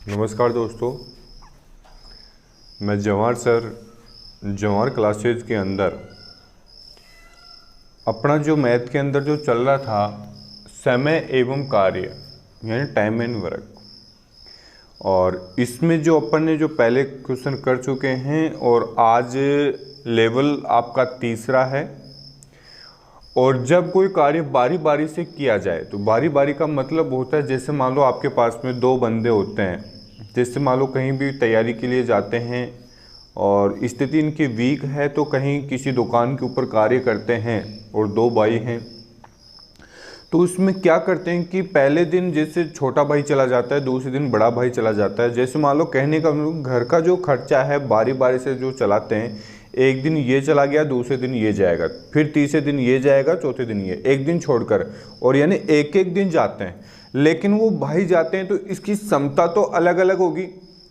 नमस्कार दोस्तों, मैं जवाहर सर जवाहर क्लासेज के अंदर अपना जो मैथ के अंदर जो चल रहा था समय एवं कार्य यानी टाइम एंड वर्क, और इसमें जो अपन ने जो पहले क्वेश्चन कर चुके हैं और आज लेवल आपका तीसरा है। और जब कोई कार्य बारी बारी से किया जाए तो बारी बारी का मतलब होता है, जैसे मान लो आपके पास में दो बंदे होते हैं, जैसे मान लो कहीं भी तैयारी के लिए जाते हैं और स्थिति इनकी वीक है तो कहीं किसी दुकान के ऊपर कार्य करते हैं और दो भाई हैं, तो उसमें क्या करते हैं कि पहले दिन जैसे छोटा भाई चला जाता है, दूसरे दिन बड़ा भाई चला जाता है। जैसे मान लो कहने का घर का जो खर्चा है बारी बारी से जो चलाते हैं, एक दिन ये चला गया, दूसरे दिन ये जाएगा, फिर तीसरे दिन ये जाएगा, चौथे दिन ये, एक दिन छोड़कर, और यानी एक एक दिन जाते हैं। लेकिन वो भाई जाते हैं तो इसकी क्षमता तो अलग अलग होगी।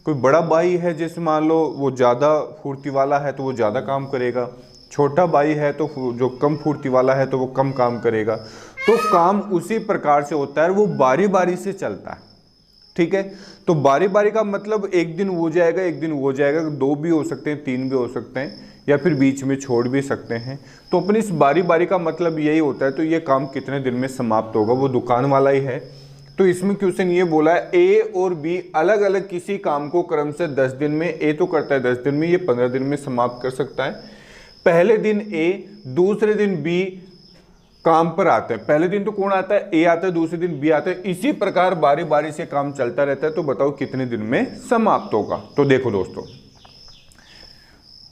कोई बड़ा भाई है जैसे मान लो वो ज़्यादा फुर्ती वाला है तो वो ज़्यादा काम करेगा, छोटा भाई है तो जो कम फुर्ती वाला है तो वो कम काम करेगा। तो काम उसी प्रकार से होता है, वो बारी बारी से चलता है। ठीक है, तो बारी बारी का मतलब एक दिन वो जाएगा, एक दिन वो जाएगा, दो भी हो सकते हैं, तीन भी हो सकते हैं, या फिर बीच में छोड़ भी सकते हैं। तो अपनी इस बारी बारी का मतलब यही होता है। तो ये काम कितने दिन में समाप्त होगा, वो दुकान वाला ही है। तो इसमें क्वेश्चन ये बोला है ए और बी अलग अलग किसी काम को क्रम से 10 दिन में, ए तो करता है 10 दिन में, ये 15 दिन में समाप्त कर सकता है। पहले दिन ए, दूसरे दिन बी काम पर आते हैं। पहले दिन तो कौन आता है, ए आता है, दूसरे दिन बी आता है। इसी प्रकार बारी बारी से काम चलता रहता है। तो बताओ कितने दिन में समाप्त होगा। तो देखो दोस्तों,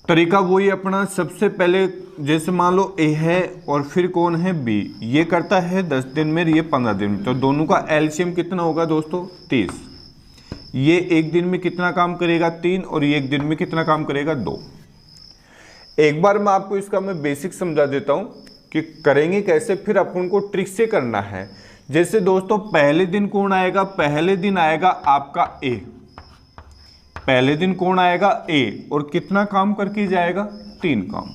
तरीका वही अपना। सबसे पहले जैसे मान लो ए है और फिर कौन है बी, ये करता है 10 दिन में, ये 15 दिन में। तो दोनों का एलसीएम कितना होगा दोस्तों, 30। ये एक दिन में कितना काम करेगा, 3, और ये एक दिन में कितना काम करेगा, 2। एक बार मैं आपको इसका मैं बेसिक समझा देता हूं कि करेंगे कैसे, फिर अपन को ट्रिक से करना है। जैसे दोस्तों पहले दिन कौन आएगा, पहले दिन आएगा आपका ए। पहले दिन कौन आएगा, ए, और कितना काम करके जाएगा, 3 काम।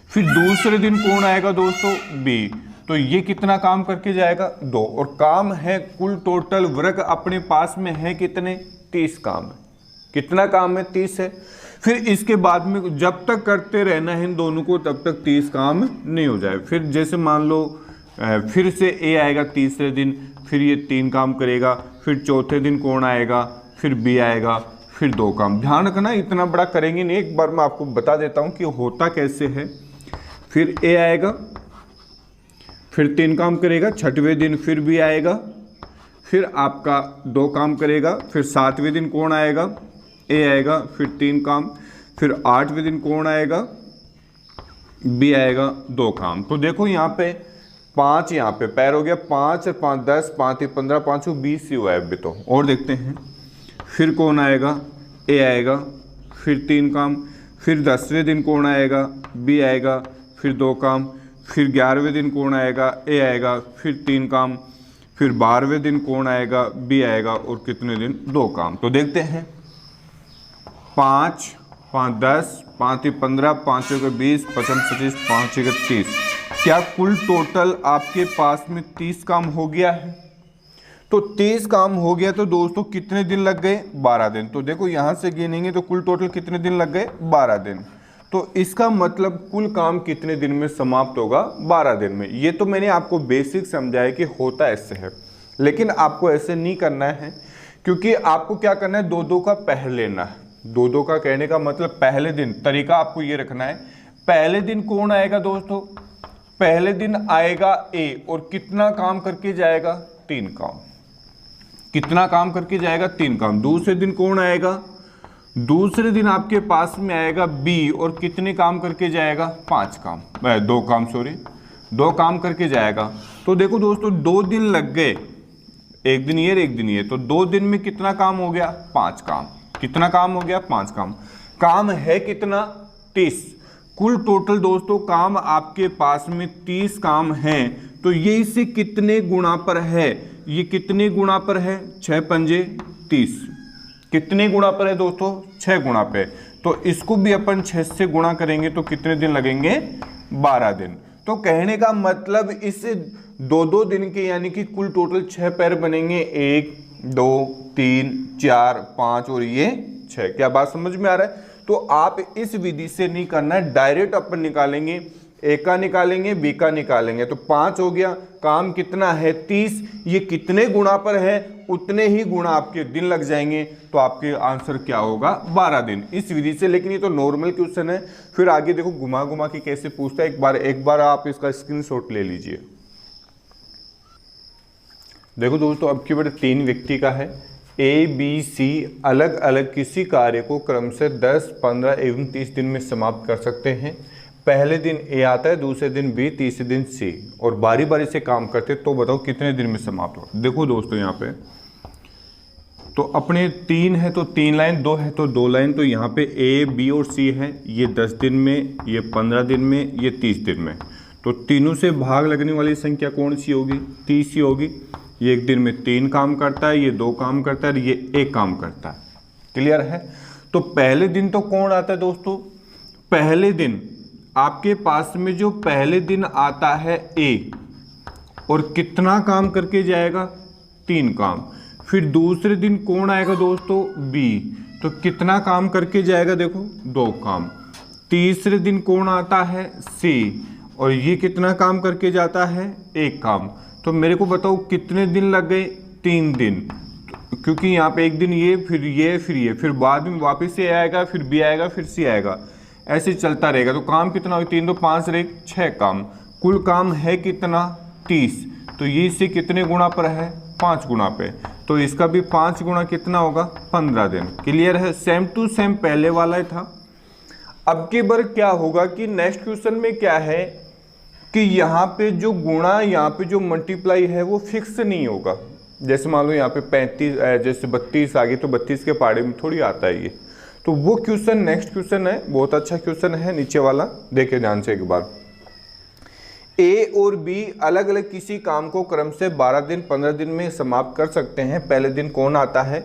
फिर दूसरे दिन कौन आएगा दोस्तों, बी, तो ये कितना काम करके जाएगा, 2, और काम है कुल टोटल वर्क अपने पास में है कितने, 30 काम है। कितना काम है, 30 है। फिर इसके बाद में जब तक करते रहना है इन दोनों को तब तक 30 काम नहीं हो जाए। फिर जैसे मान लो फिर से ए आएगा तीसरे दिन, फिर ये 3 काम करेगा। फिर चौथे दिन कौन आएगा, फिर बी आएगा, फिर 2 काम। ध्यान रखना इतना बड़ा करेंगे नहीं, एक बार मैं आपको बता देता हूं कि होता कैसे है। फिर ए आएगा, फिर 3 काम करेगा, छठवें दिन फिर बी आएगा, फिर आपका 2 काम करेगा। फिर 7वें दिन कौन आएगा, ए आएगा, फिर 3 काम। फिर 8वें दिन कौन आएगा, बी आएगा, 2 काम। तो देखो यहाँ पे 5 यहाँ पे पैर हो गया, 5 और 5 10, 5 15, 5 20 ही हुआ है अभी तो। और देखते हैं फिर कौन आएगा, ए आएगा, फिर 3 काम। फिर 10वें दिन कौन आएगा, बी आएगा, फिर 2 काम। फिर 11वें दिन कौन आएगा, ए आएगा, फिर 3 काम। फिर 12वें दिन कौन आएगा, बी आएगा, और कितने दिन, 2 काम। तो देखते हैं 5 5 10, 5 15, 5 20, 55 25, 5 30। क्या कुल टोटल आपके पास में 30 काम हो गया है? तो 30 काम हो गया तो दोस्तों कितने दिन लग गए, 12 दिन। तो देखो यहां से गिनेंगे तो कुल टोटल कितने दिन लग गए, 12 दिन। तो इसका मतलब कुल काम कितने दिन में समाप्त होगा, 12 दिन में। ये तो मैंने आपको बेसिक समझाया कि होता ऐसे है, लेकिन आपको ऐसे नहीं करना है, क्योंकि आपको क्या करना है, 2-2 का पहल लेना है। 2-2 का कहने का मतलब पहले दिन, तरीका आपको ये रखना है। पहले दिन कौन आएगा दोस्तों, पहले दिन आएगा ए, और कितना काम करके जाएगा, 3 काम। कितना काम करके जाएगा, 3 काम। दूसरे दिन कौन आएगा, दूसरे दिन आपके पास में आएगा बी, और कितने काम करके जाएगा, 5 काम, 2 काम, सॉरी 2 काम करके जाएगा। तो देखो दोस्तों 2 दिन लग गए, एक दिन ये एक दिन ये, तो 2 दिन में कितना काम हो गया, 5 काम। कितना काम हो गया, 5 काम। काम है कितना, 30। कुल टोटल दोस्तों काम आपके पास में 30 काम हैं। तो ये इसे कितने गुणा पर है, ये कितने गुणा पर है, 6 पंजे 30। कितने गुणा पर है दोस्तों, 6 गुणा पे। तो इसको भी अपन 6 से गुणा करेंगे तो कितने दिन लगेंगे, 12 दिन। तो कहने का मतलब इस 2-2 दिन के यानी कि कुल टोटल 6 पैर बनेंगे, 1 2 3 4 5 और ये 6। क्या बात समझ में आ रहा है? तो आप इस विधि से नहीं करना है, डायरेक्ट अपन निकालेंगे, ए का निकालेंगे, बी का निकालेंगे। तो 5 हो गया, काम कितना है 30, ये कितने गुणा पर है उतने ही गुणा आपके दिन लग जाएंगे, तो आपके आंसर क्या होगा 12 दिन इस विधि से। लेकिन ये तो नॉर्मल क्वेश्चन है, फिर आगे देखो घुमा घुमा के कैसे पूछता है, एक बार आप इसका स्क्रीनशॉट ले लीजिए। देखो दोस्तों, अब की बार 3 व्यक्ति का है, ए बी सी अलग अलग किसी कार्य को क्रमशः 10 15 एवं 30 दिन में समाप्त कर सकते हैं। पहले दिन ए आता है, दूसरे दिन बी, तीसरे दिन सी, और बारी बारी से काम करते, तो बताओ कितने दिन में समाप्त हो। देखो दोस्तों यहाँ पे तो अपने 3 है तो 3 लाइन, 2 है तो 2 लाइन, तो यहाँ पे ए बी और सी है, ये 10 दिन में, ये 15 दिन में, ये 30 दिन में। तो तीनों से भाग लगने वाली संख्या कौन सी होगी? 30 ही होगी। ये एक दिन में 3 काम करता है, ये 2 काम करता है, ये 1 काम करता है। क्लियर है? तो पहले दिन तो कौन आता है दोस्तों? पहले दिन आपके पास में जो पहले दिन आता है ए, और कितना काम करके जाएगा? 3 काम। फिर दूसरे दिन कौन आएगा दोस्तों? बी, तो कितना काम करके जाएगा? देखो 2 काम। तीसरे दिन कौन आता है? सी, और ये कितना काम करके जाता है? 1 काम। तो मेरे को बताओ कितने दिन लग गए? 3 दिन, क्योंकि यहाँ पे एक दिन ये, फिर ये, फिर ये, फिर बाद में वापस से आएगा, फिर बी आएगा, फिर सी आएगा, ऐसे चलता रहेगा। तो काम कितना हो? 3 2 5 रहे 6 काम। कुल काम है कितना? 30। तो ये इससे कितने गुणा पर है? 5 गुणा पे। तो इसका भी 5 गुणा कितना होगा? 15 दिन। क्लियर है? सेम टू सेम पहले वाला ही था। अब की बार क्या होगा कि नेक्स्ट क्वेश्चन में क्या है कि यहाँ पे जो गुणा, यहाँ पे जो मल्टीप्लाई है वो फिक्स नहीं होगा। जैसे मान लो यहाँ पे 35, जैसे 32 आ गई, तो 32 के पहाड़े में थोड़ी आता है ये। तो वो क्वेश्चन नेक्स्ट क्वेश्चन है, बहुत अच्छा क्वेश्चन है नीचे वाला, देखे ध्यान से एक बार। ए और बी अलग अलग किसी काम को क्रम से 12 दिन 15 दिन में समाप्त कर सकते हैं। पहले दिन कौन आता है?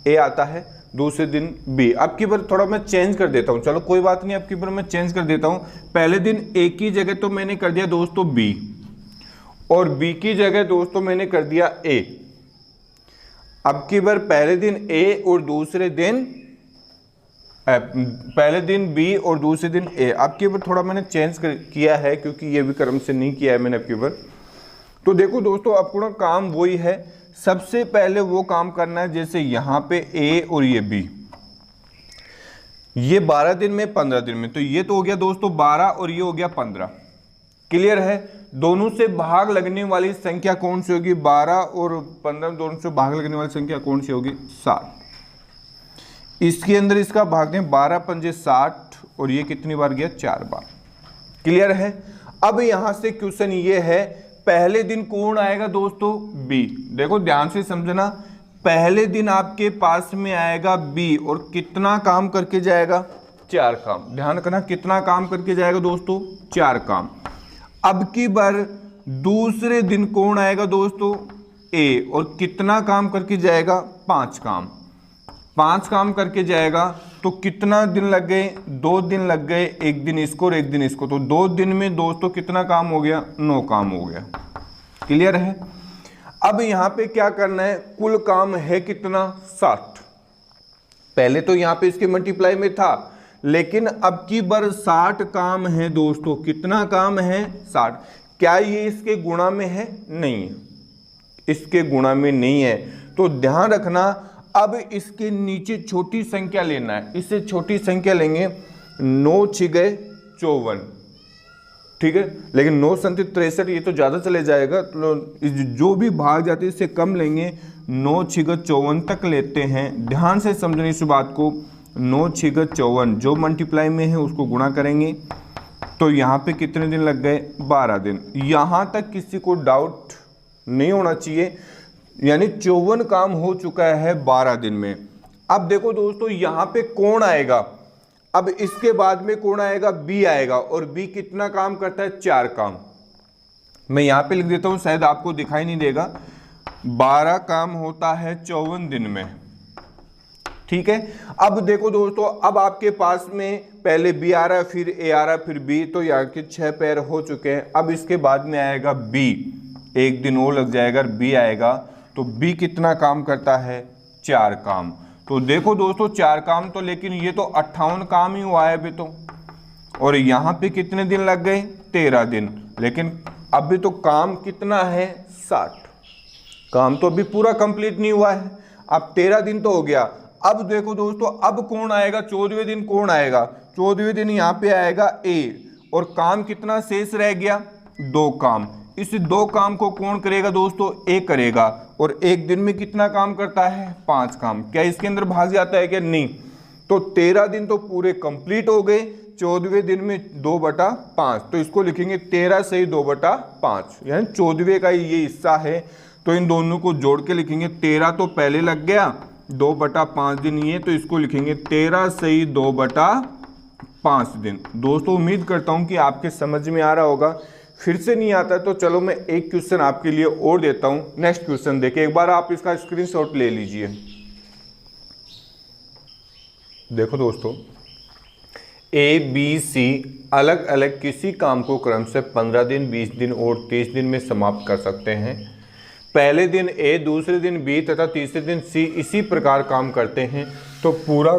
ए आता है, दूसरे दिन बी। अब की बार थोड़ा मैं चेंज कर देता हूं, चलो कोई बात नहीं, अब की बार मैं चेंज कर देता हूं। पहले दिन ए की जगह तो मैंने कर दिया दोस्तों बी, और बी की जगह दोस्तों मैंने कर दिया ए। अब की बार पहले दिन ए और दूसरे दिन, पहले दिन बी और दूसरे दिन ए। अब की बार थोड़ा मैंने चेंज किया है, क्योंकि ये भी क्रम से नहीं किया है मैंने अब की बार। तो देखो दोस्तों, अपना काम वही है, सबसे पहले वो काम करना है, जैसे यहाँ पे ए और ये बी, ये 12 दिन में 15 दिन में, तो ये तो हो गया दोस्तों 12 और ये हो गया 15। क्लियर है? दोनों से भाग लगने वाली संख्या कौन सी होगी? 12 और 15 दोनों से भाग लगने वाली संख्या कौन सी होगी? 7। इसके अंदर इसका भाग दें, 12 पंजे 60, और ये कितनी बार गया? 4 बार। क्लियर है? अब यहां से क्वेश्चन ये है, पहले दिन कौन आएगा दोस्तों? बी। देखो ध्यान से समझना, पहले दिन आपके पास में आएगा बी, और कितना काम करके जाएगा? 4 काम। ध्यान रखना, कितना काम करके जाएगा दोस्तों? 4 काम। अब की बार दूसरे दिन कौन आएगा दोस्तों? ए, और कितना काम करके जाएगा? 5 काम। 5 काम करके जाएगा, तो कितना दिन लग गए? 2 दिन लग गए, एक दिन इसको और एक दिन इसको, तो 2 दिन में दोस्तों कितना काम हो गया? 9 काम हो गया। क्लियर है? अब यहां पे क्या करना है? कुल काम है कितना? 60। पहले तो यहां पे इसके मल्टीप्लाई में था, लेकिन अब की बार 60 काम है दोस्तों। कितना काम है? 60। क्या ये इसके गुणा में है? नहीं है, इसके गुणा में नहीं है। तो ध्यान रखना, अब इसके नीचे छोटी संख्या लेना है, इससे छोटी संख्या लेंगे, 9 6 54, ठीक है। लेकिन 9 7 63 ये तो ज़्यादा चले जाएगा, तो जो भी भाग जाते हैं इससे कम लेंगे, 9 6 54 तक लेते हैं। ध्यान से समझने इस बात को, 9 6 54 जो मल्टीप्लाई में है उसको गुणा करेंगे, तो यहाँ पे कितने दिन लग गए? 12 दिन। यहाँ तक किसी को डाउट नहीं होना चाहिए, यानी 54 काम हो चुका है 12 दिन में। अब देखो दोस्तों, यहाँ पे कौन आएगा? अब इसके बाद में कौन आएगा? बी आएगा, और बी कितना काम करता है? 4 काम। मैं यहाँ पे लिख देता हूँ, शायद आपको दिखाई नहीं देगा। 12 काम होता है 54 दिन में, ठीक है। अब देखो दोस्तों, अब आपके पास में पहले बी आ रहा है, फिर ए आ रहा है, फिर बी, तो यहाँ के 6 पैर हो चुके हैं। अब इसके बाद में आएगा बी, एक दिन और लग जाएगा, बी आएगा, तो बी कितना काम करता है, 4 काम। तो देखो दोस्तों 4 काम तो, लेकिन ये तो 58 काम ही हुआ है अभी तो, और यहाँ पे कितने दिन लग गए, 13 दिन, लेकिन अभी तो काम कितना है, 60। काम तो अभी पूरा कंप्लीट नहीं हुआ है, अब 13 दिन तो हो गया। अब देखो दोस्तों, अब कौन आएगा, 14वें दिन कौन आएगा, 14वें दिन यहाँ पे आएगा ए, और काम कितना शेष रह गया, 2 काम। इस 2 काम को कौन करेगा दोस्तों, ए करेगा, और एक दिन में कितना काम करता है, 5 काम। क्या इसके अंदर भाग जाता है क्या, नहीं। तो 13 दिन तो पूरे कंप्लीट हो गए, 14वें दिन में 2/5, तो इसको लिखेंगे 13 सही 2/5, यानी 14वें का ये हिस्सा है। तो इन दोनों को जोड़ के लिखेंगे, 13 तो पहले लग गया, 2/5 दिन ये, तो इसको लिखेंगे 13 सही 2/5 दिन। दोस्तों उम्मीद करता हूँ कि आपके समझ में आ रहा होगा। फिर से नहीं आता तो चलो मैं एक क्वेश्चन आपके लिए और देता हूँ। नेक्स्ट क्वेश्चन देखिए, एक बार आप इसका स्क्रीनशॉट ले लीजिए। देखो दोस्तों, ए बी सी अलग अलग किसी काम को क्रम से 15 दिन, 20 दिन और 30 दिन में समाप्त कर सकते हैं। पहले दिन ए, दूसरे दिन बी तथा तीसरे दिन सी इसी प्रकार काम करते हैं, तो पूरा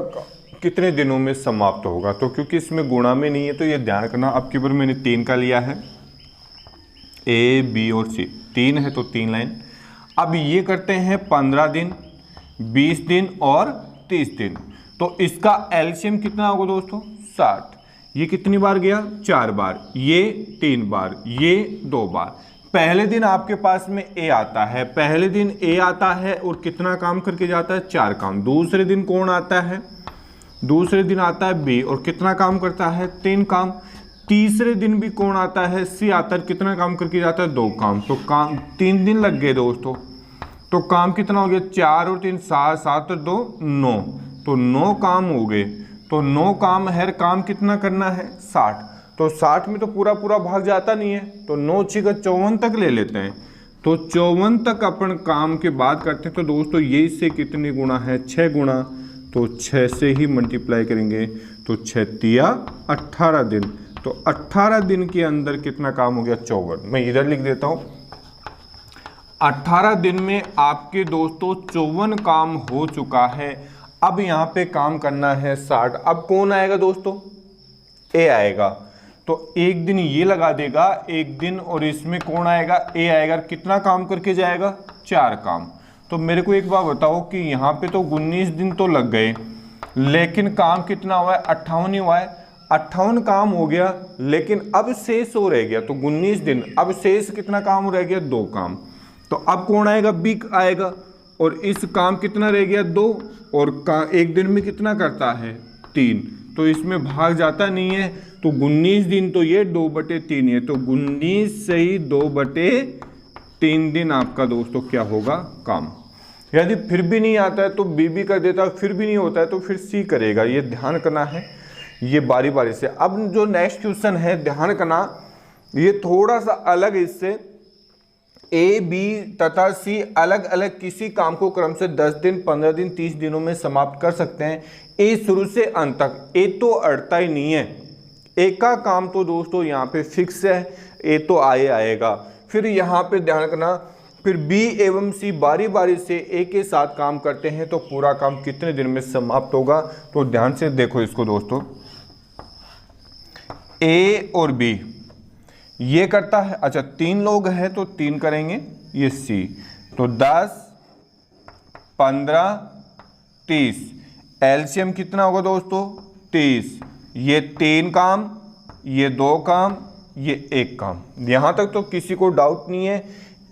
कितने दिनों में समाप्त होगा। तो क्योंकि इसमें गुणा में नहीं है तो ये ध्यान करना। अब की बार मैंने 3 का लिया है, ए बी और सी 3 है तो 3 लाइन। अब ये करते हैं 15 दिन, 20 दिन और 30 दिन, तो इसका एलसीएम कितना होगा दोस्तों, 60। ये कितनी बार गया, 4 बार, ये 3 बार, ये 2 बार। पहले दिन आपके पास में ए आता है, पहले दिन ए आता है और कितना काम करके जाता है, 4 काम। दूसरे दिन कौन आता है, दूसरे दिन आता है बी और कितना काम करता है, 3 काम। तीसरे दिन भी कौन आता है, सी आता है, कितना काम करके जाता है, 2 काम। तो काम 3 दिन लग गए दोस्तों, तो काम कितना हो गया, 4 और 3 7, 7 और 2 9, तो 9 काम हो गए। तो 9 काम हर काम कितना करना है, 60। तो 60 में तो पूरा पूरा भाग जाता नहीं है, तो 9 6 का 54 तक ले लेते हैं। तो 54 तक अपन काम के बाद करते हैं। तो दोस्तों ये इससे कितनी गुणा है, 6 गुणा, तो 6 से ही मल्टीप्लाई करेंगे, तो 6 तिया 18 दिन। तो 18 दिन के अंदर कितना काम हो गया, 54। मैं इधर लिख देता हूँ, 18 दिन में आपके दोस्तों 54 काम हो चुका है। अब यहाँ पे काम करना है 60। अब कौन आएगा दोस्तों, ए आएगा, तो एक दिन ये लगा देगा, एक दिन, और इसमें कौन आएगा, ए आएगा। कितना काम करके जाएगा, 4 काम। तो मेरे को एक बात बताओ कि यहाँ पे तो 19 दिन तो लग गए, लेकिन काम कितना हुआ है, 58 ही हुआ है। 58 काम हो गया, लेकिन अब शेष हो रह गया, तो 19 दिन, अब शेष कितना काम रह गया, 2 काम। तो अब कौन आएगा, बी आएगा, और इस काम कितना रह गया, 2, और एक दिन में कितना करता है, 3, तो इसमें भाग जाता नहीं है। तो 19 दिन तो ये 2/3 है, तो 19 से ही 2/3 दिन आपका दोस्तों क्या होगा, काम। यदि फिर भी नहीं आता है तो बी कर देता है, फिर भी नहीं होता है तो फिर सी करेगा। ये ध्यान करना है, ये बारी बारी से। अब जो नेक्स्ट क्वेश्चन है, ध्यान करना, ये थोड़ा सा अलग है इससे। ए बी तथा सी अलग अलग किसी काम को क्रम से 10 दिन, 15 दिन, 30 दिनों में समाप्त कर सकते हैं। ए शुरू से अंत तक, ए तो अड़ता ही नहीं है। ए का काम तो दोस्तों यहाँ पे फिक्स है, ए तो आएगा। फिर यहाँ पे ध्यान करना, फिर बी एवं सी बारी बारी से ए के साथ काम करते हैं, तो पूरा काम कितने दिन में समाप्त होगा। तो ध्यान से देखो इसको दोस्तों, ए और बी ये करता है, अच्छा 3 लोग हैं तो 3 करेंगे, ये सी, तो 10 15 30, एलसीएम कितना होगा दोस्तों, 30। ये 3 काम, ये 2 काम, ये 1 काम। यहां तक तो किसी को डाउट नहीं है,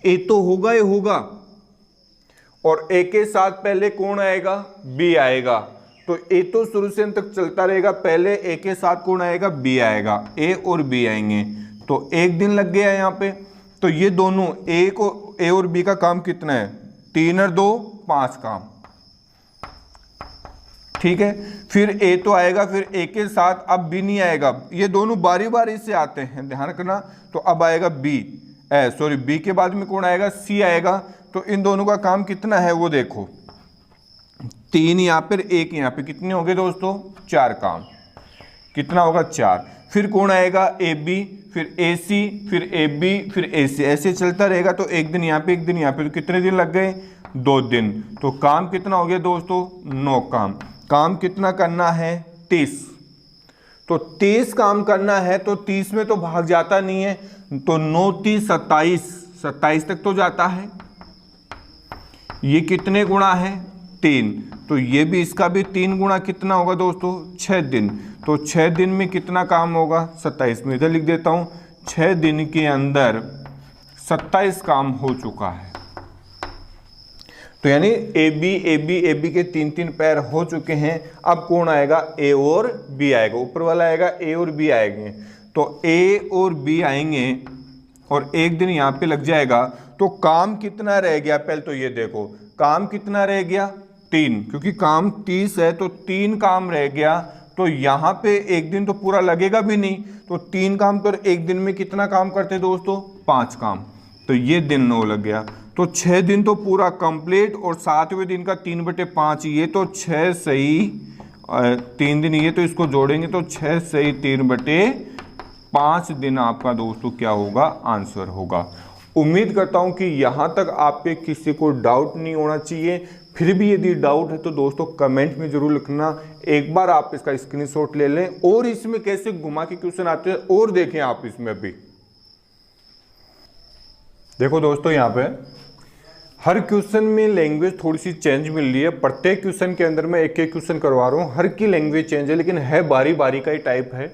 ए तो होगा ही होगा, और ए के साथ पहले कौन आएगा, बी आएगा। तो ए तो शुरू से अंत तक चलता रहेगा, पहले ए के साथ कौन आएगा, बी आएगा, ए और बी आएंगे, तो 1 दिन लग गया यहाँ पे। तो ये दोनों ए और बी का काम कितना है, 3 और 2 5 काम, ठीक है। फिर ए तो आएगा, फिर ए के साथ अब बी नहीं आएगा, ये दोनों बारी बारी से आते हैं, ध्यान करना। तो अब आएगा बी के बाद में कौन आएगा, सी आएगा। तो इन दोनों का काम कितना है वो देखो, 3 यहाँ पर, 1 यहाँ पे, कितने हो गए दोस्तों, 4 काम। कितना होगा, 4। फिर कौन आएगा, ए बी, फिर ए सी, फिर ए बी, फिर ए सी, ऐसे चलता रहेगा। तो 1 दिन यहाँ पे, 1 दिन यहाँ पे, तो कितने दिन लग गए, 2 दिन। तो काम कितना हो गया दोस्तों? 9 काम। काम कितना करना है? 30। तो 30 काम करना है तो 30 में तो भाग जाता नहीं है, तो 9 30 27, 27 तक तो जाता है। ये कितने गुणा है? 3। तो ये भी, इसका भी 3 गुणा कितना होगा दोस्तों? 6 दिन। तो 6 दिन में कितना काम होगा? 27 में इधर लिख देता हूं, 6 दिन के अंदर 27 काम हो चुका है। तो यानी ए बी के 3 पैर हो चुके हैं। अब कौन आएगा? ए और बी आएगा। ऊपर वाला आएगा, ए और बी आएंगे। तो ए और बी आएंगे और 1 दिन यहाँ पे लग जाएगा। तो काम कितना रह गया? पहले तो ये देखो, काम कितना रह गया? 3, क्योंकि काम 30 है तो 3 काम रह गया। तो यहाँ पे 1 दिन तो पूरा लगेगा भी नहीं, तो 3 काम। तो 1 दिन में कितना काम करते दोस्तों? 5 काम। तो ये दिन 9 लग गया। तो 6 दिन तो पूरा कंप्लीट, और 7वें दिन का 3/5, ये तो 6 सही 3 दिन, ये तो इसको जोड़ेंगे तो 6 सही 3/5 दिन आपका दोस्तों क्या होगा? आंसर होगा। उम्मीद करता हूं कि यहां तक आप पे किसी को डाउट नहीं होना चाहिए। फिर भी यदि डाउट है तो दोस्तों कमेंट में जरूर लिखना। एक बार आप इसका स्क्रीनशॉट ले लें और इसमें कैसे घुमा के क्वेश्चन आते हैं और देखें आप इसमें भी। देखो दोस्तों, यहाँ पे हर क्वेश्चन में लैंग्वेज थोड़ी सी चेंज मिल रही है। प्रत्येक क्वेश्चन के अंदर मैं एक एक क्वेश्चन करवा रहा हूँ, हर की लैंग्वेज चेंज है, लेकिन है बारी बारी का ही टाइप है।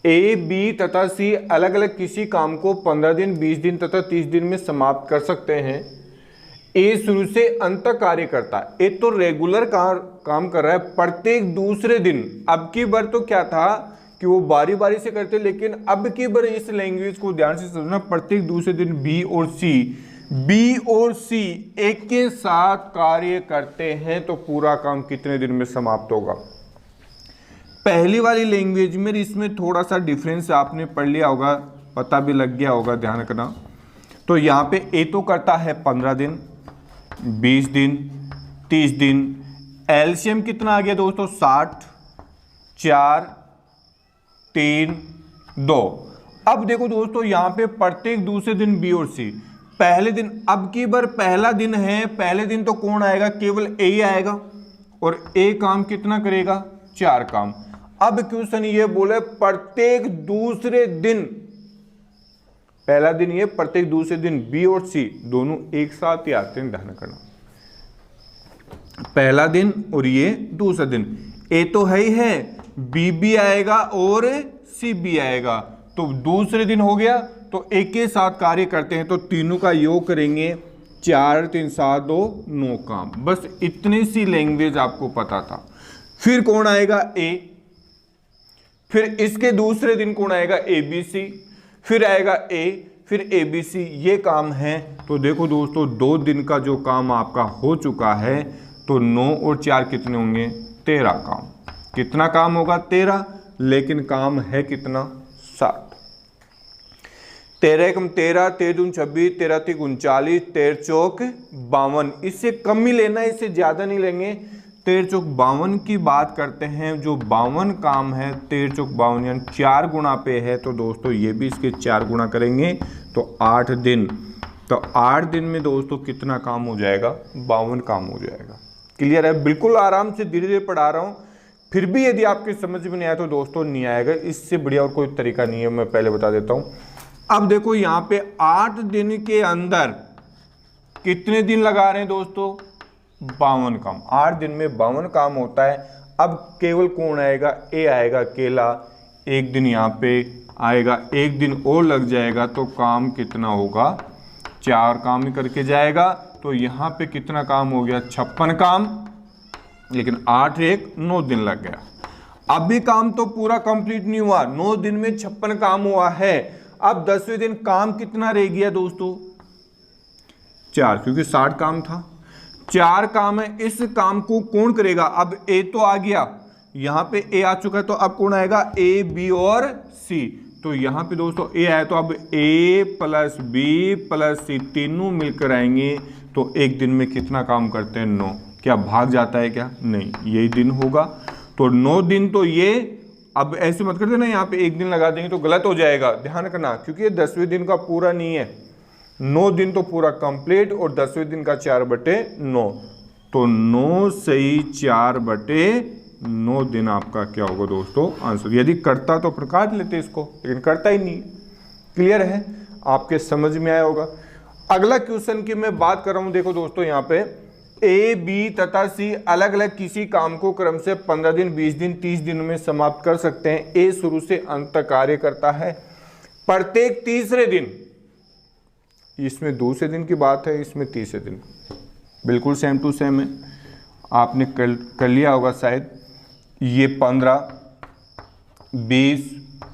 ए, बी तथा सी अलग अलग किसी काम को 15 दिन, 20 दिन तथा 30 दिन में समाप्त कर सकते हैं। ए शुरू से अंत तक कार्य करता है। ए तो रेगुलर काम कर रहा है प्रत्येक दूसरे दिन। अब की बार तो क्या था कि वो बारी बारी से करते, लेकिन अब की बार इस लैंग्वेज को ध्यान से समझना, प्रत्येक दूसरे दिन बी और सी एक के साथ कार्य करते हैं। तो पूरा काम कितने दिन में समाप्त होगा? पहली वाली लैंग्वेज में इसमें थोड़ा सा डिफरेंस आपने पढ़ लिया होगा, पता भी लग गया होगा, ध्यान रखना। तो यहाँ पे ए तो करता है 15 दिन, 20 दिन, 30 दिन। एलसीएम कितना आ गया दोस्तों? 60, 4, 3, 2। अब देखो दोस्तों, यहाँ पे प्रत्येक दूसरे दिन बी और सी। पहले दिन, अब की बार पहला दिन है, पहले दिन तो कौन आएगा? केवल ए ही आएगा, और ए काम कितना करेगा? 4 काम। अब क्वेश्चन ये बोले प्रत्येक दूसरे दिन, पहला दिन ये, प्रत्येक दूसरे दिन बी और सी दोनों एक साथ ही आते हैं, ध्यान करना। पहला दिन और ये दूसरा दिन, ए तो है ही है, बी भी आएगा और सी भी आएगा। तो दूसरे दिन हो गया, तो एक के साथ कार्य करते हैं, तो तीनों का योग करेंगे, 4 3 7 2 9 काम। बस इतनी सी लैंग्वेज आपको पता था। फिर कौन आएगा? ए। फिर इसके दूसरे दिन कौन आएगा? A B C. फिर आएगा ए, फिर ए बी सी। ये काम है। तो देखो दोस्तों, 2 दिन का जो काम आपका हो चुका है, तो 9 और 4 कितने होंगे? 13 काम। कितना काम होगा? 13, लेकिन काम है कितना? 60। 13 एकम 13, 13 दून 26, 13 3 39, 13 चौक 52। इससे कम ही लेना है, इससे ज्यादा नहीं लेंगे। 13 चौक 52 की बात करते हैं। जो 52 काम है, 13 चौक 52 यानी 4 गुना पे है, तो दोस्तों ये भी इसके 4 गुना करेंगे तो 8 दिन। तो 8 दिन में दोस्तों कितना काम हो जाएगा? 52 काम हो जाएगा। क्लियर है? बिल्कुल आराम से धीरे धीरे पढ़ा रहा हूँ। फिर भी यदि आपके समझ में नहीं आया तो दोस्तों नहीं आएगा, इससे बढ़िया और कोई तरीका नहीं है, मैं पहले बता देता हूँ। अब देखो यहाँ पे 8 दिन के अंदर कितने दिन लगा रहे हैं दोस्तों? 52 काम। 8 दिन में 52 काम होता है। अब केवल कौन आएगा? ए आएगा अकेला। 1 दिन यहाँ पे आएगा, 1 दिन और लग जाएगा, तो काम कितना होगा? 4 काम ही करके जाएगा। तो यहाँ पे कितना काम हो गया? 56 काम। लेकिन 8 1 9 दिन लग गया। अभी काम तो पूरा कंप्लीट नहीं हुआ, 9 दिन में 56 काम हुआ है। अब 10वें दिन काम कितना रह गया दोस्तों? 4, क्योंकि 60 काम था। 4 काम है। इस काम को कौन करेगा? अब ए तो आ गया, यहां पे ए आ चुका है, तो अब कौन आएगा? ए बी और सी। तो यहां पे दोस्तों ए आया, तो अब ए प्लस बी प्लस सी तीनों मिलकर आएंगे। तो 1 दिन में कितना काम करते हैं? 9। क्या भाग जाता है क्या? नहीं, यही दिन होगा। तो 9 दिन तो ये, अब ऐसे मत कर देना यहाँ पे 1 दिन लगा देंगे तो गलत हो जाएगा, ध्यान रखना, क्योंकि ये 10वें दिन का पूरा नहीं है। 9 दिन तो पूरा कंप्लीट और 10वें दिन का 4/9, तो 9 सही 4/9 दिन आपका क्या होगा दोस्तों आंसर। यदि करता तो फिर काट लेते इसको, लेकिन करता ही नहीं। क्लियर है, आपके समझ में आया होगा। अगला क्वेश्चन की मैं बात कर रहा हूं, देखो दोस्तों यहाँ पे ए, बी तथा सी अलग अलग किसी काम को क्रम से 15 दिन, 20 दिन, 30 दिन में समाप्त कर सकते हैं। ए शुरू से अंत तक कार्य करता है। प्रत्येक तीसरे दिन, इसमें दूसरे दिन की बात है, इसमें तीसरे दिन, बिल्कुल सेम टू सेम है। आपने कर लिया होगा शायद। ये 15, 20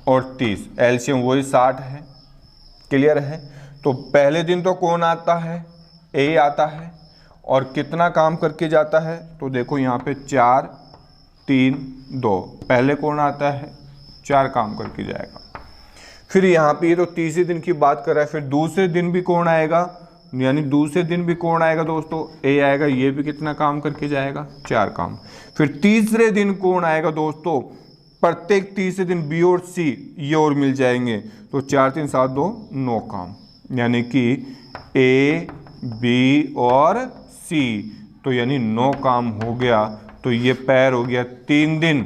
और 30 एलसीएम वही 60 है। क्लियर है, तो पहले दिन तो कौन आता है, ए आता है, और कितना काम करके जाता है, तो देखो यहाँ पे 4, 3, 2, पहले कौन आता है, 4 काम करके जाएगा। फिर यहाँ पे ये तो तीसरे दिन की बात कर रहा है, फिर दूसरे दिन भी कौन आएगा, यानी दूसरे दिन भी कौन आएगा दोस्तों, ए आएगा, ये भी कितना काम करके जाएगा, 4 काम। फिर तीसरे दिन कौन आएगा दोस्तों, प्रत्येक तीसरे दिन बी और सी ये और मिल जाएंगे, तो 4, 3, 7, 2, 9 काम, यानी कि ए, बी और सी, तो यानी 9 काम हो गया। तो ये पैर हो गया 3 दिन।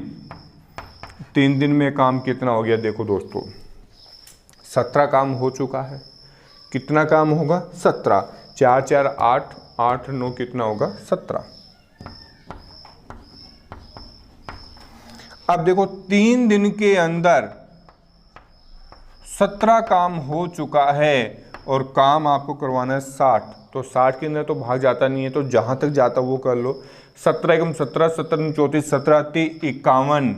3 दिन में काम कितना हो गया, देखो दोस्तों 17 काम हो चुका है। कितना काम होगा, 17, 4, 4, 8, 8, 9 कितना होगा, 17। अब देखो 3 दिन के अंदर 17 काम हो चुका है और काम आपको करवाना है 60, तो 60 के अंदर तो भाग जाता नहीं है, तो जहां तक जाता वो कर लो। 17 एकम 17, 17 34, 17 3 51,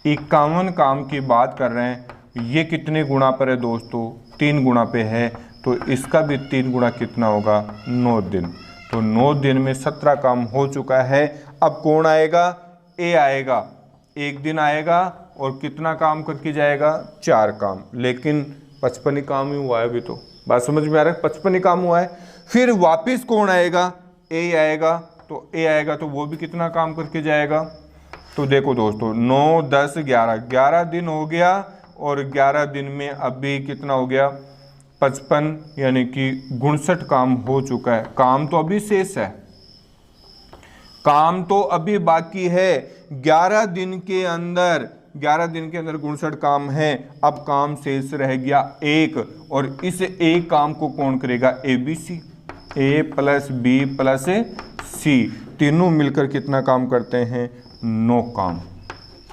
51 काम की बात कर रहे हैं। ये कितने गुणा पर है दोस्तों, 3 गुणा पे है, तो इसका भी 3 गुणा कितना होगा, 9 दिन। तो 9 दिन में 17 काम हो चुका है। अब कौन आएगा, ए आएगा, एक दिन आएगा और कितना काम करके जाएगा, 4 काम, लेकिन 55 ही काम ही हुआ है अभी, तो बात समझ में आ रहा है, 55 ही काम हुआ है। फिर वापिस कौन आएगा, ए आएगा, तो ए आएगा तो वो भी कितना काम करके जाएगा, तो देखो दोस्तों 9, 10, 11, 11 दिन हो गया, और 11 दिन में अभी कितना हो गया, 55, यानी कि 59 काम हो चुका है। काम तो अभी शेष है, काम तो अभी बाकी है। 11 दिन के अंदर 59 काम है। अब काम शेष रह गया 1, और इस एक काम को कौन करेगा, A B C, A plus B plus C, तीनों मिलकर कितना काम करते हैं, 9 काम।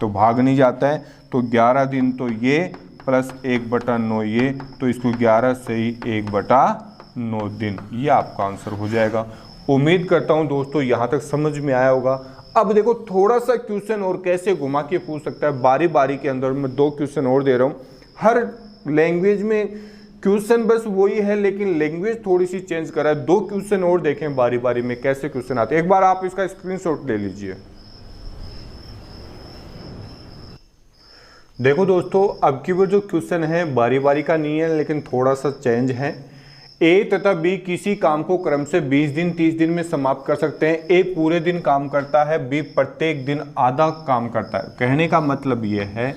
तो भाग नहीं जाता है, तो 11 दिन तो ये प्लस 1/9 ये, तो इसको 11 से ही 1/9 दिन, ये आपका आंसर हो जाएगा। उम्मीद करता हूं दोस्तों यहाँ तक समझ में आया होगा। अब देखो थोड़ा सा क्वेश्चन और कैसे घुमा के पूछ सकता है, बारी बारी के अंदर मैं 2 क्वेश्चन और दे रहा हूँ। हर लैंग्वेज में क्वेश्चन बस वही है, लेकिन लैंग्वेज थोड़ी सी चेंज करा है। 2 क्वेश्चन और देखें बारी बारी में कैसे क्वेश्चन आते हैं। एक बार आप इसका स्क्रीनशॉट ले लीजिए। देखो दोस्तों, अब की वो जो क्वेश्चन है बारी बारी का नहीं है, लेकिन थोड़ा सा चेंज है। ए तथा बी किसी काम को क्रम से 20 दिन 30 दिन में समाप्त कर सकते हैं। ए पूरे दिन काम करता है, बी प्रत्येक दिन आधा काम करता है। कहने का मतलब ये है,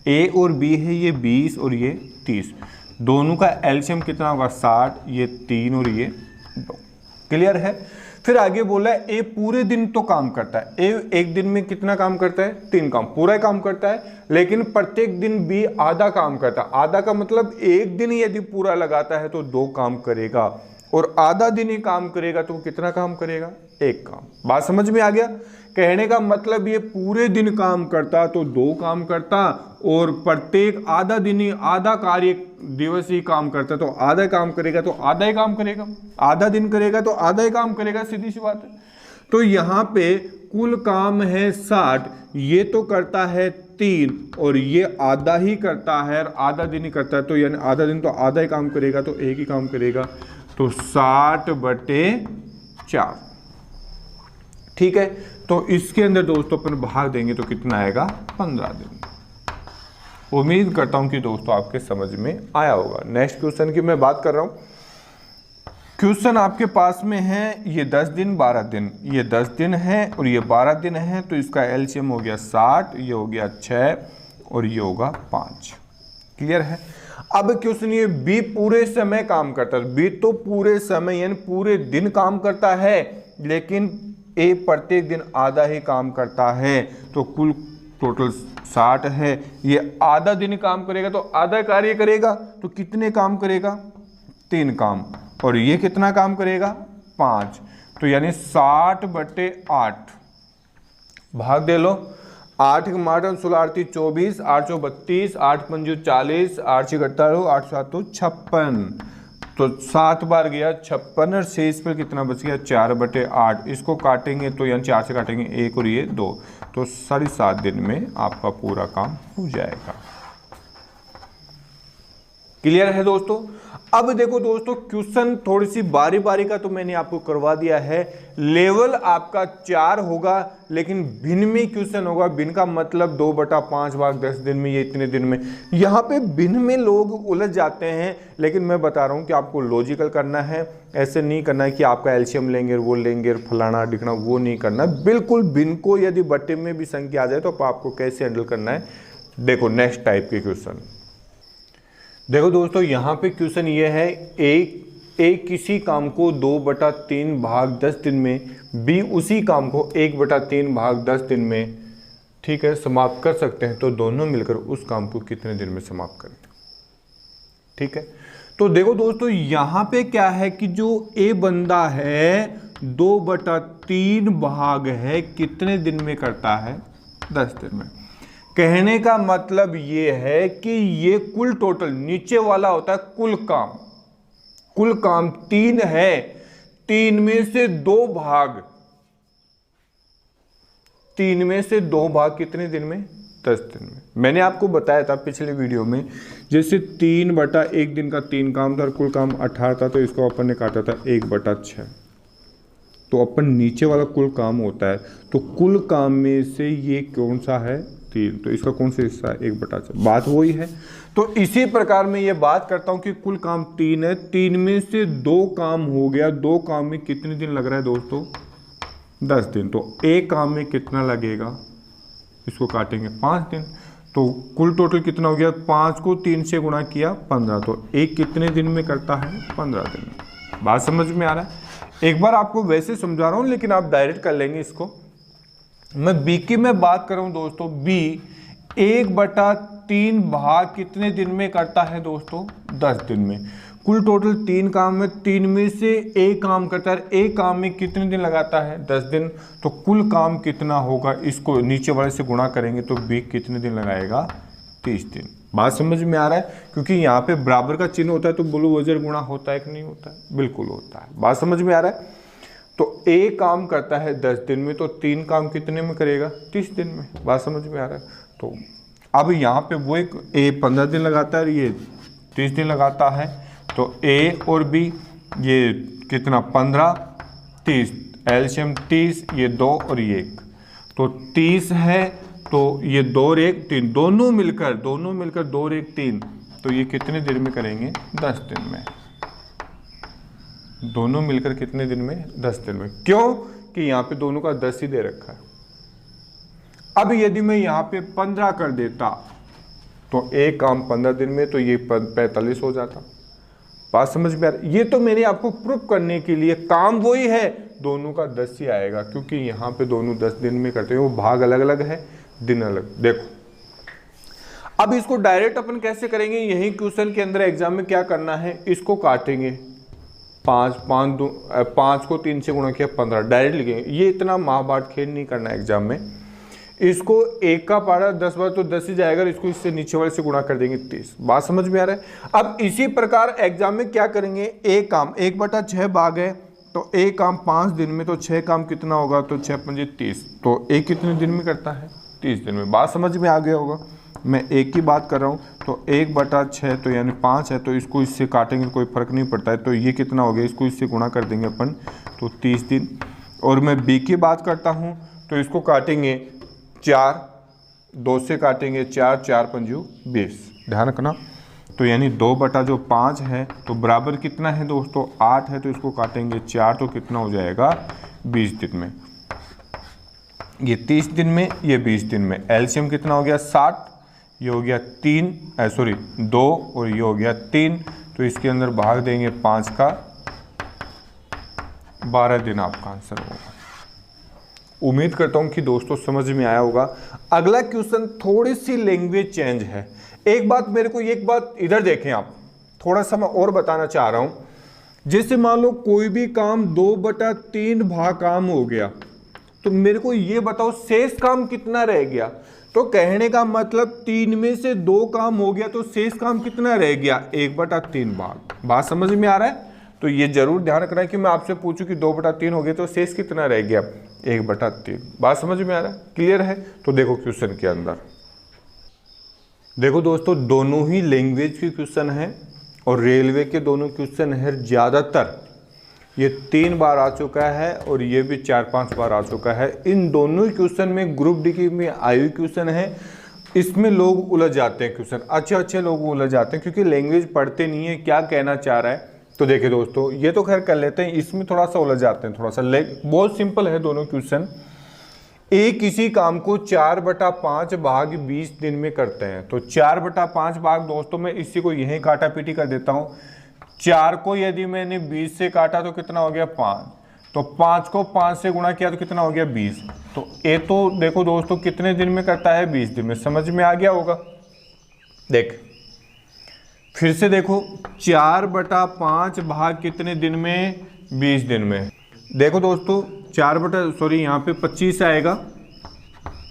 ए और बी है ये 20 और ये 30, दोनों का एलसीएम कितना होगा, 60, ये 3 और ये 2। क्लियर है। फिर आगे बोला है ए पूरे दिन तो काम करता है। ए एक दिन में कितना काम करता है, 3 काम, पूरा काम करता है, लेकिन प्रत्येक दिन बी आधा काम करता है। आधा का मतलब एक दिन यदि पूरा लगाता है तो 2 काम करेगा, और आधा दिन ही काम करेगा तो कितना काम करेगा, 1 काम। बात समझ में आ गया। कहने का मतलब ये पूरे दिन काम करता तो 2 काम करता, और प्रत्येक आधा दिन ही आधा कार्य दिवस ही काम करता, तो आधा काम करेगा तो आधा ही काम करेगा, आधा दिन करेगा तो आधा ही काम करेगा, सीधी सी बात है। तो यहाँ पे कुल काम है 60, ये तो करता है 3 और ये आधा ही करता है, और आधा दिन ही करता है, तो यानी आधा दिन तो आधा ही काम करेगा, तो 1 ही काम करेगा, तो 60/4। ठीक है। तो इसके अंदर दोस्तों अपन भाग देंगे तो कितना आएगा, 15 दिन। उम्मीद करता हूं कि दोस्तों आपके समझ में आया होगा। नेक्स्ट क्वेश्चन की मैं बात कर रहा हूं। क्वेश्चन आपके पास में है, ये 10 दिन 12 दिन, ये 10 दिन है और ये 12 दिन है, तो इसका एलसीएम हो गया 60, ये हो गया 6 और ये होगा 5। क्लियर है। अब क्वेश्चन ये बी पूरे समय काम करता है, बी तो पूरे समय यानी पूरे दिन काम करता है, लेकिन ए प्रत्येक दिन आधा ही काम करता है, तो कुल टोटल 60 है। ये आधा दिन काम करेगा तो आधा कार्य करेगा, तो कितने काम करेगा? 3 काम। और ये कितना काम करेगा? 5। तो यानी 60/8 भाग दे लो। 8 के मार्टन 16 8 24, 8 32, 8 पंजू 40, 8 6 48, 8 7 56। तो 7 बार गया 56 और शेष पर कितना बच गया? 4/8। इसको काटेंगे तो यानी 4 से काटेंगे 1 और ये 2, तो 7.5 दिन में आपका पूरा काम हो जाएगा। क्लियर है दोस्तों? अब देखो दोस्तों, क्वेश्चन थोड़ी सी बारी बारी का तो मैंने आपको करवा दिया है। लेवल आपका 4 होगा, लेकिन भिन्न में क्वेश्चन होगा। भिन्न का मतलब 2/5 भाग 10 दिन में, ये इतने दिन में। यहाँ पे भिन्न में लोग उलझ जाते हैं, लेकिन मैं बता रहा हूँ कि आपको लॉजिकल करना है। ऐसे नहीं करना है कि आपका एल्शियम लेंगे, वो लेंगे, फलाना दिखना, वो नहीं करना। बिल्कुल भिन्न को यदि बट्टे में भी संख्या आ जाए तो आपको कैसे हैंडल करना है। देखो नेक्स्ट टाइप के क्वेश्चन देखो दोस्तों, यहाँ पे क्वेश्चन ये है, ए किसी काम को 2/3 भाग 10 दिन में, बी उसी काम को 1/3 भाग 10 दिन में, ठीक है, समाप्त कर सकते हैं, तो दोनों मिलकर उस काम को कितने दिन में समाप्त करें? ठीक है, तो देखो दोस्तों, यहाँ पे क्या है कि जो ए बंदा है 2/3 भाग है कितने दिन में करता है? 10 दिन में। कहने का मतलब ये है कि ये कुल टोटल नीचे वाला होता है कुल काम 3 है, 3 में से 2 भाग, 3 में से 2 भाग कितने दिन में? 10 दिन में। मैंने आपको बताया था पिछले वीडियो में, जैसे 3/1 दिन का 3 काम था और कुल काम 18 था, तो इसको अपन ने काटा था 1/6। तो अपन नीचे वाला कुल काम होता है, तो कुल काम में से ये कौन सा है? 3, तो इसका कौन सा हिस्सा है? 1/6। बात वही है। तो इसी प्रकार में ये बात करता हूं कि कुल काम 3 है, 3 में से 2 काम हो गया, 2 काम में कितने दिन लग रहा है दोस्तों? 10 दिन। तो एक काम में कितना लगेगा? इसको काटेंगे 5 दिन, तो कुल टोटल कितना हो गया? 5 को 3 से गुणा किया 15, तो एक कितने दिन में करता है? 15 दिन में। बात समझ में आ रहा है? एक बार आपको वैसे समझा रहा हूं, लेकिन आप डायरेक्ट कर लेंगे इसको। मैं बी की मैं बात कर रहा हूं दोस्तों, बी 1/3 भाग कितने दिन में करता है दोस्तों? 10 दिन में। कुल टोटल 3 काम में, 3 में से एक काम करता है, एक काम में कितने दिन लगाता है? 10 दिन। तो कुल काम कितना होगा? इसको नीचे वाले से गुणा करेंगे तो बी कितने दिन लगाएगा? 30 दिन। बात समझ में आ रहा है? क्योंकि यहाँ पे बराबर का चिन्ह होता है, तो बोलो वजर गुणा होता है कि नहीं होता है? बिल्कुल होता है। बात समझ में आ रहा है? तो ए काम करता है 10 दिन में, तो 3 काम कितने में करेगा? 30 दिन में। बात समझ में आ रहा है? तो अब यहाँ पे वो एक ए 15 दिन लगाता है, ये 30 दिन लगाता है, तो ए और बी ये कितना? 15 30, एलसीएम 30, ये 2 और ये 1, तो 30 है, तो ये 2 और 1 3, दोनों मिलकर 2 और 1 3, तो ये कितने दिन में करेंगे? 10 दिन में। दोनों मिलकर कितने दिन में? 10 दिन में। क्यों? कि यहाँ पे दोनों का 10 ही दे रखा है। अब यदि मैं यहाँ पे 15 कर देता, तो एक काम 15 दिन में, तो ये 45 हो जाता। बात समझ में आ रही? ये तो मैंने आपको प्रूफ करने के लिए, काम वही है, दोनों का 10 ही आएगा, क्योंकि यहाँ पे दोनों 10 दिन में करते हैं, वो भाग अलग अलग है, दिन अलग। देखो अब इसको डायरेक्ट अपन कैसे करेंगे? यही क्वेश्चन के अंदर एग्जाम में क्या करना है, इसको काटेंगे 5 को 3 से गुणा किया 15, डायरेक्ट लिखेंगे। ये इतना महाभारत खेल नहीं करना एग्जाम में। इसको 1 का पारा 10 बार तो 10 ही जाएगा, इसको इससे नीचे वाले से गुणा कर देंगे 30। बात समझ में आ रहा है? अब इसी प्रकार एग्जाम में क्या करेंगे? एक काम 1/6 भाग है, तो एक काम 5 दिन में, तो 6 काम कितना होगा? तो 6 पंजे 30, तो एक कितने दिन में करता है? 30 दिन में। बात समझ में आ गया होगा? मैं एक की बात कर रहा हूँ, तो 1/6 तो यानी 5 है, तो इसको इससे काटेंगे कोई फर्क नहीं पड़ता है, तो ये कितना हो गया? इसको इससे गुणा कर देंगे अपन, तो 30 दिन। और मैं बी की बात करता हूँ, तो इसको काटेंगे 4, 2 से काटेंगे 4, 4 पंजू 20, ध्यान रखना। तो यानी 2/5 है, तो बराबर कितना है दोस्तों? 8 है, तो इसको काटेंगे 4, तो कितना हो जाएगा? 20 दिन में। ये 30 दिन में, ये 20 दिन में। एलसीएम कितना हो गया? 60, ये हो गया 2 और ये हो गया 3, तो इसके अंदर भाग देंगे 5 का 12 दिन आपका आंसर होगा। उम्मीद करता हूं कि दोस्तों समझ में आया होगा। अगला क्वेश्चन थोड़ी सी लैंग्वेज चेंज है। एक बात इधर देखें आप, थोड़ा सा मैं और बताना चाह रहा हूं। जैसे मान लो कोई भी काम 2/3 भाग काम हो गया, तो मेरे को ये बताओ शेष काम कितना रह गया। तो कहने का मतलब 3 में से 2 काम हो गया, तो शेष काम कितना रह गया, 1/3 भाग। बात समझ में आ रहा है? तो ये जरूर ध्यान रखना है कि मैं आपसे पूछूं कि 2/3 हो गया तो शेष कितना रह गया, 1/3। बात समझ में आ रहा है? क्लियर है? तो देखो क्वेश्चन के अंदर देखो दोस्तों, दोनों ही लैंग्वेज के क्वेश्चन है और रेलवे के दोनों क्वेश्चन है। ज्यादातर ये 3 बार आ चुका है और ये भी 4-5 बार आ चुका है। इन दोनों क्वेश्चन में ग्रुप डी की में आई क्वेश्चन है। इसमें लोग उलझ जाते हैं, क्वेश्चन अच्छे लोग उलझ जाते हैं क्योंकि लैंग्वेज पढ़ते नहीं है क्या कहना चाह रहा है। तो देखिए दोस्तों, ये तो खैर कर लेते हैं, इसमें थोड़ा सा उलझ जाते हैं, थोड़ा सा बहुत सिंपल है दोनों क्वेश्चन। एक किसी काम को 4/5 भाग 20 दिन में करते हैं। तो 4/5 भाग दोस्तों, मैं इसी को यहीं काटा पीटी कर देता हूं। 4 को यदि मैंने 20 से काटा तो कितना हो गया, 5। तो 5 को 5 से गुणा किया तो कितना हो गया, 20। तो ये तो देखो दोस्तों कितने दिन में करता है, 20 दिन में। समझ में आ गया होगा। देख फिर से देखो, 4/5 भाग कितने दिन में, 20 दिन में। देखो दोस्तों, यहाँ पे 25 आएगा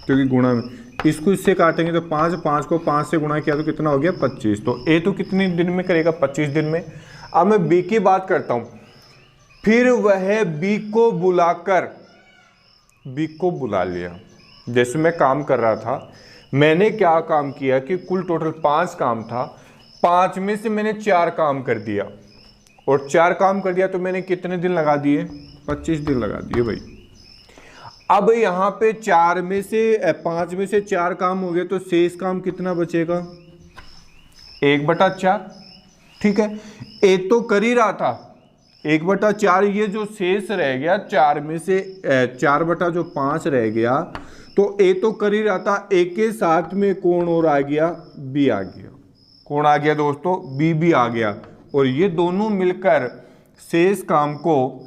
क्योंकि गुणा में, इसको इससे काटेंगे तो 5 को 5 से गुणा किया तो कितना हो गया, 25। तो ए तो कितने दिन में करेगा, 25 दिन में। अब मैं बी की बात करता हूं। फिर वह बी को बुला लिया। जैसे मैं काम कर रहा था, मैंने क्या काम किया कि कुल टोटल 5 काम था, 5 में से मैंने 4 काम कर दिया, और 4 काम कर दिया तो मैंने कितने दिन लगा दिए, 25 दिन लगा दिए भाई। अब यहां पे 5 में से 4 काम हो गए तो शेष काम कितना बचेगा, 1/4। ठीक है, ए तो कर ही रहा था 1/4। ये जो शेष रह गया 4 में से 4/5 रह गया, तो ए तो कर ही रहा था। ए के साथ में कौन और आ गया, बी आ गया। कौन आ गया दोस्तों, बी भी आ गया। और ये दोनों मिलकर शेष काम को,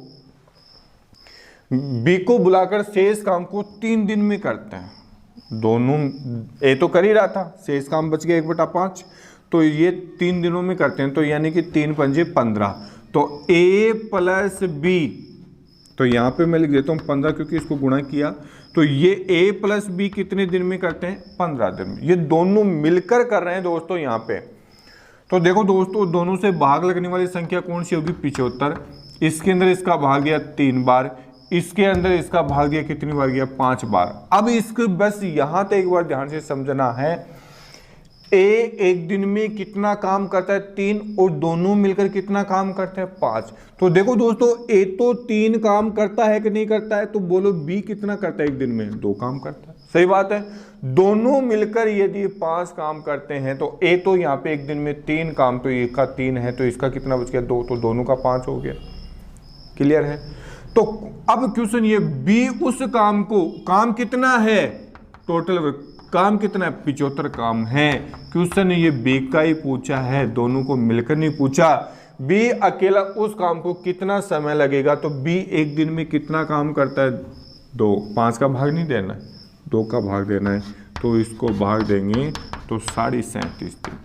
बी को बुलाकर शेष काम को 3 दिन में करते हैं। दोनों, ए तो कर ही रहा था, शेष काम बच गया 1/5, तो ये 3 दिनों में करते हैं। तो यानी कि 3 पंजे 15। तो ए प्लस बी, तो यहां पे मैं लिख देता हूं 15 क्योंकि इसको गुणा किया। तो ये ए प्लस बी कितने दिन में करते हैं, 15 दिन में। ये दोनों मिलकर कर रहे हैं दोस्तों यहां पे। तो देखो दोस्तों, दोनों से भाग लगने वाली संख्या कौन सी होगी, 75। इसके अंदर इसका भाग गया 3 बार, इसके अंदर इसका भाग गया कितनी बार गया, 5 बार। अब इसको बस यहां तक एक बार ध्यान से समझना है। ए एक दिन में कितना काम करता है, 3, और दोनों मिलकर कितना काम करते हैं, 5। तो देखो दोस्तों, ए तो 3 काम करता है कि नहीं करता है, तो बोलो बी कितना करता है एक दिन में, 2 काम करता है। सही बात है। दोनों मिलकर यदि 5 काम करते हैं तो ए तो यहाँ पे एक दिन में 3 काम, तो एक का 3 है, तो इसका कितना बच गया, 2, तो दोनों का 5 हो गया। क्लियर है? तो अब क्वेश्चन ये, बी उस काम को, काम कितना है टोटल, काम कितना है, 75 काम है। क्वेश्चन ये बी का ही पूछा है, दोनों को मिलकर नहीं पूछा। बी अकेला उस काम को कितना समय लगेगा, तो बी एक दिन में कितना काम करता है, 2। 5 का भाग नहीं देना है, 2 का भाग देना है, तो इसको भाग देंगे तो 37.5 दिन।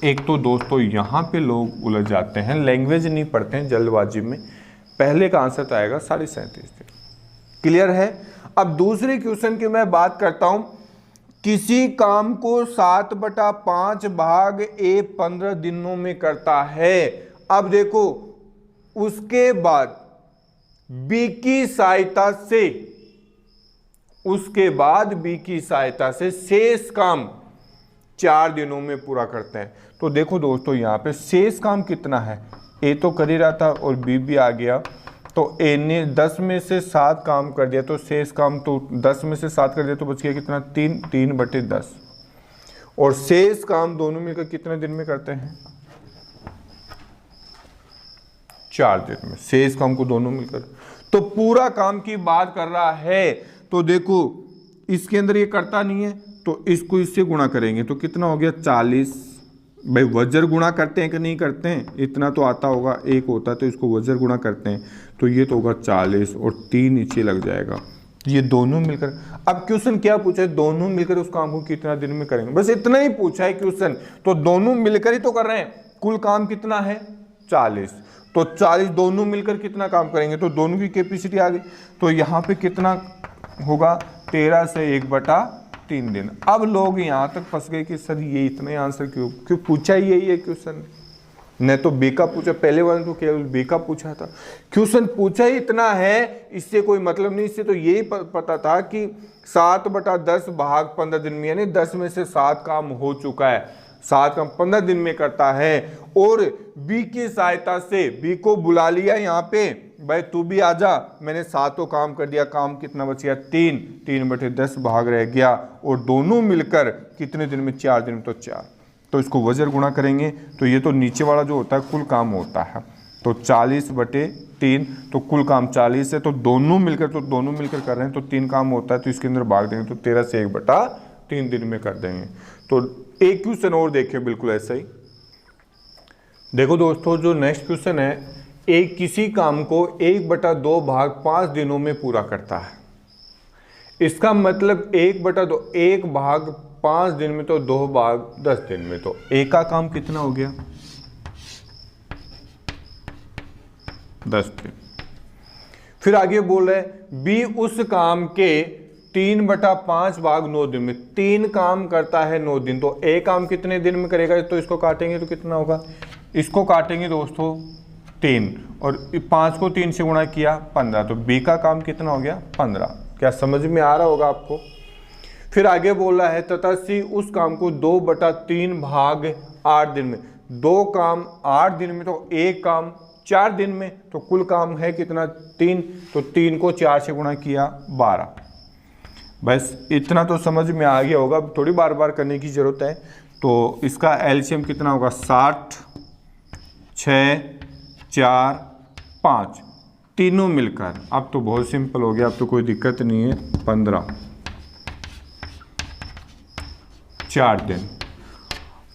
एक तो दोस्तों यहाँ पे लोग उलझ जाते हैं, लैंग्वेज नहीं पढ़ते हैं जल्दबाजी में। पहले का आंसर तो आएगा 37.5 दिन। क्लियर है? अब दूसरे क्वेश्चन की मैं बात करता हूं। किसी काम को 7/5 भाग ए 15 दिनों में करता है। अब देखो, उसके बाद बी की सहायता से शेष काम 4 दिनों में पूरा करते हैं। तो देखो दोस्तों, यहां पे शेष काम कितना है, ए तो कर ही रहा था और बी भी आ गया। तो ए ने 10 में से 7 काम कर दिया, तो शेष काम तो 10 में से 7 कर दिया तो बच गया कितना, 3/10। और शेष काम दोनों मिलकर कितने दिन में करते हैं, 4 दिन में। शेष काम को दोनों मिलकर, तो पूरा काम की बात कर रहा है। तो देखो, इसके अंदर ये करता नहीं है, तो इसको इससे गुणा करेंगे तो कितना हो गया 40। भाई वज्र गुणा करते हैं कि नहीं करते हैं, इतना तो आता होगा, एक होता है तो इसको वज्र गुणा करते हैं तो ये तो होगा 40 और 3 नीचे लग जाएगा। ये दोनों मिलकर, अब क्वेश्चन क्या पूछा है, दोनों मिलकर उस काम को कितना दिन में करेंगे, बस इतना ही पूछा है क्वेश्चन। तो दोनों मिलकर ही तो कर रहे हैं, कुल काम कितना है 40, तो 40 दोनों मिलकर कितना काम करेंगे, तो दोनों की कैपेसिटी आ गई। तो यहाँ पे कितना होगा 13 से 1/3 दिन। अब लोग यहाँ तक फंस गए कि सर ये इतना आंसर क्यों पूछा ही यही है क्वेश्चन, न तो बी का पूछा, पहले वाले तो केवल बी का पूछा था, क्वेश्चन पूछा ही इतना है, इससे कोई मतलब नहीं। इससे तो यही पता था कि 7/10 भाग 15 दिन में, यानी 10 में से 7 काम हो चुका है, 7 काम 15 दिन में करता है। और बी की सहायता से बी को बुला लिया यहाँ पे, भाई तू भी आजा, मैंने 7 काम कर दिया, काम कितना बच गया 3/10 भाग रह गया। और दोनों मिलकर कितने दिन में, 4 दिन में, तो 4। तो इसको वज्र गुणा करेंगे तो ये तो नीचे वाला जो होता है कुल काम होता है, तो 40/3, तो कुल काम 40 है, तो दोनों मिलकर कर रहे हैं तो 3 काम होता है, तो इसके अंदर भाग देंगे तो 13 से 1/3 दिन में कर देंगे। तो एक क्वेश्चन और देखें बिल्कुल ऐसा ही। देखो दोस्तों, जो नेक्स्ट क्वेश्चन है, एक किसी काम को 1/2 भाग 5 दिनों में पूरा करता है। इसका मतलब 1/2, 1 भाग 5 दिन में, तो 2 भाग 10 दिन में, तो ए का काम कितना हो गया 10 दिन। फिर आगे बोल रहे हैं बी उस काम के 3/5 भाग 9 दिन में, 3 काम करता है 9 दिन, तो ए काम कितने दिन में करेगा, तो इसको काटेंगे तो कितना होगा, इसको काटेंगे दोस्तों 3 और 5 को 3 से गुणा किया 15, तो बी का काम कितना हो गया 15। क्या समझ में आ रहा होगा आपको। फिर आगे बोल रहा है तथा सी उस काम को 2/3 भाग 8 दिन में, 2 काम 8 दिन में, तो 1 काम 4 दिन में, तो कुल काम है कितना 3, तो 3 को 4 से गुणा किया 12। बस इतना तो समझ में आ गया होगा, थोड़ी बार बार करने की जरूरत है। तो इसका एलसीएम कितना होगा 60, 6, 4, 5 तीनों मिलकर, अब तो बहुत सिंपल हो गया, अब तो कोई दिक्कत नहीं है, 15, 4 दिन।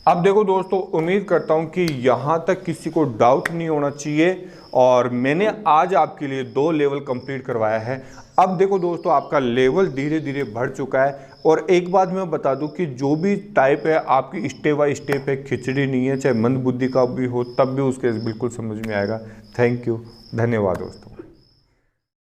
अब देखो दोस्तों, उम्मीद करता हूं कि यहां तक किसी को डाउट नहीं होना चाहिए, और मैंने आज आपके लिए 2 लेवल कंप्लीट करवाया है। अब देखो दोस्तों, आपका लेवल धीरे धीरे बढ़ चुका है। और एक बात मैं बता दूं कि जो भी टाइप है आपकी स्टेप बाय स्टेप है, खिचड़ी नहीं है, चाहे मंद बुद्धि का भी हो तब भी उसके बिल्कुल समझ में आएगा। थैंक यू, धन्यवाद दोस्तों।